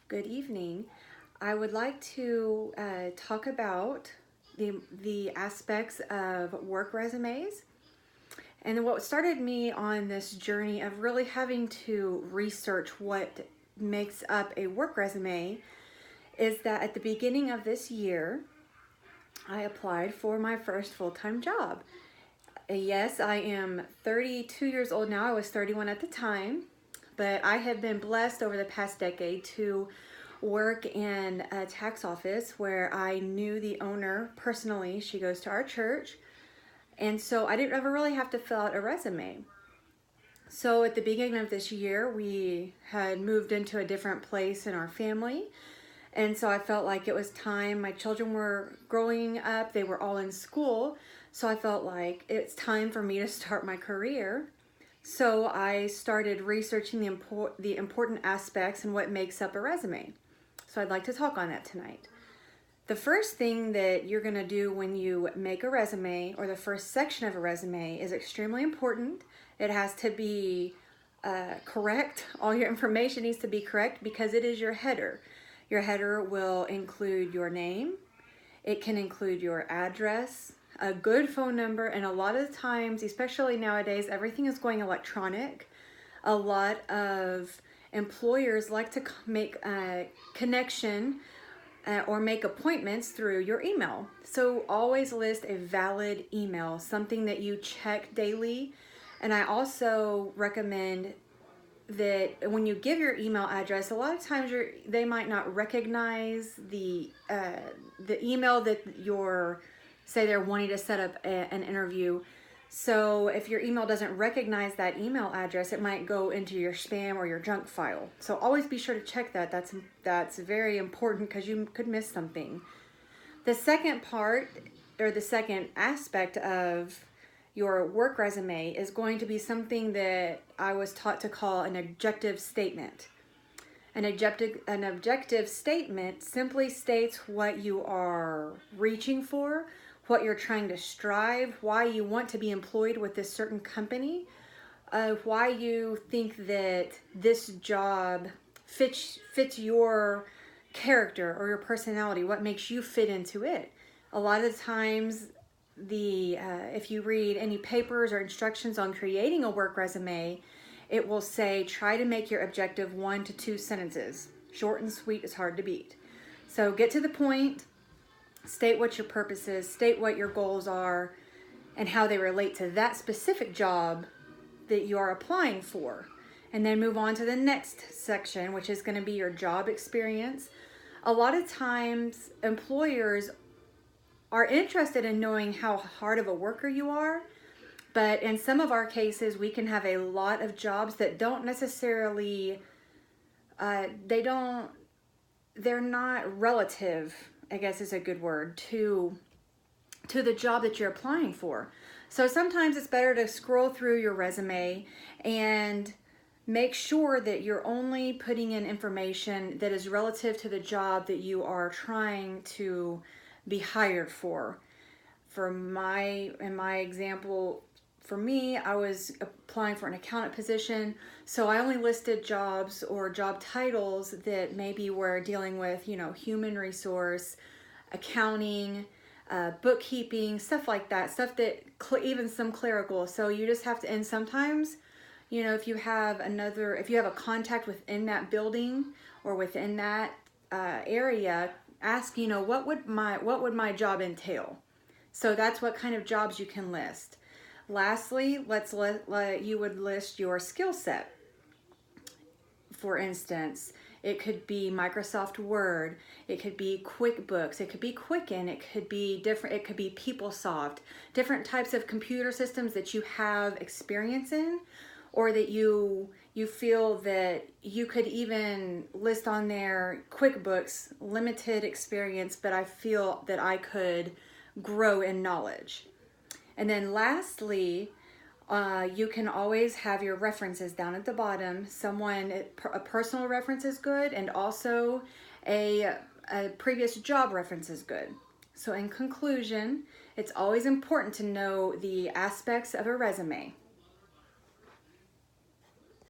Good evening. I would like to talk about the aspects of work resumes. And what started me on this journey of really having to research what makes up a work resume is that at the beginning of this year, I applied for my first full-time job. Yes, I am 32 years old now. I was 31 at the time, but I have been blessed over the past decade to work in a tax office where I knew the owner personally. She goes to our church, and so I didn't ever really have to fill out a resume. So at the beginning of this year, we had moved into a different place in our family, and so I felt like it was time. My children were growing up, they were all in school, so I felt like it's time for me to start my career. So I started researching the important aspects and what makes up a resume. So I'd like to talk on that tonight. The first thing that you're going to do when you make a resume, or the first section of a resume, is extremely important. It has to be correct. All your information needs to be correct because it is your header. Your header will include your name. It can include your address, a good phone number, and a lot of the times, especially nowadays, everything is going electronic. A lot of employers like to make a connection or make appointments through your email. So always list a valid email, something that you check daily. And I also recommend that when you give your email address, a lot of times they might not recognize the email that say they're wanting to set up an interview. So if your email doesn't recognize that email address, it might go into your spam or your junk file. So always be sure to check that. That's very important because you could miss something. The second part, or the second aspect of your work resume, is going to be something that I was taught to call an objective statement. An objective statement simply states what you are reaching for, what you're trying to strive, why you want to be employed with this certain company, why you think that this job fits your character or your personality, what makes you fit into it. A lot of the times, if you read any papers or instructions on creating a work resume, it will say try to make your objective 1 to 2 sentences. Short and sweet is hard to beat. So get to the point, state what your purpose is, state what your goals are, and how they relate to that specific job that you are applying for. And then move on to the next section, which is going to be your job experience. A lot of times, employers are interested in knowing how hard of a worker you are, but in some of our cases, we can have a lot of jobs that don't necessarily, they're not relative, I guess is a good word, to the job that you're applying for. So sometimes it's better to scroll through your resume and make sure that you're only putting in information that is relative to the job that you are trying to be hired for. In my example, for me, I was applying for an accountant position, so I only listed jobs or job titles that maybe were dealing with, human resource, accounting, bookkeeping, stuff like that, stuff that even some clerical. So you just have to, and sometimes, if you have a contact within that building or within that area, ask, what would my job entail? So that's what kind of jobs you can list. Lastly, you would list your skill set. For instance, it could be Microsoft Word, it could be QuickBooks, it could be Quicken, it could be PeopleSoft, different types of computer systems that you have experience in, or that you feel that you could even list on there QuickBooks, limited experience, but I feel that I could grow in knowledge. And then lastly, you can always have your references down at the bottom. A personal reference is good, and also a previous job reference is good. So in conclusion, it's always important to know the aspects of a resume.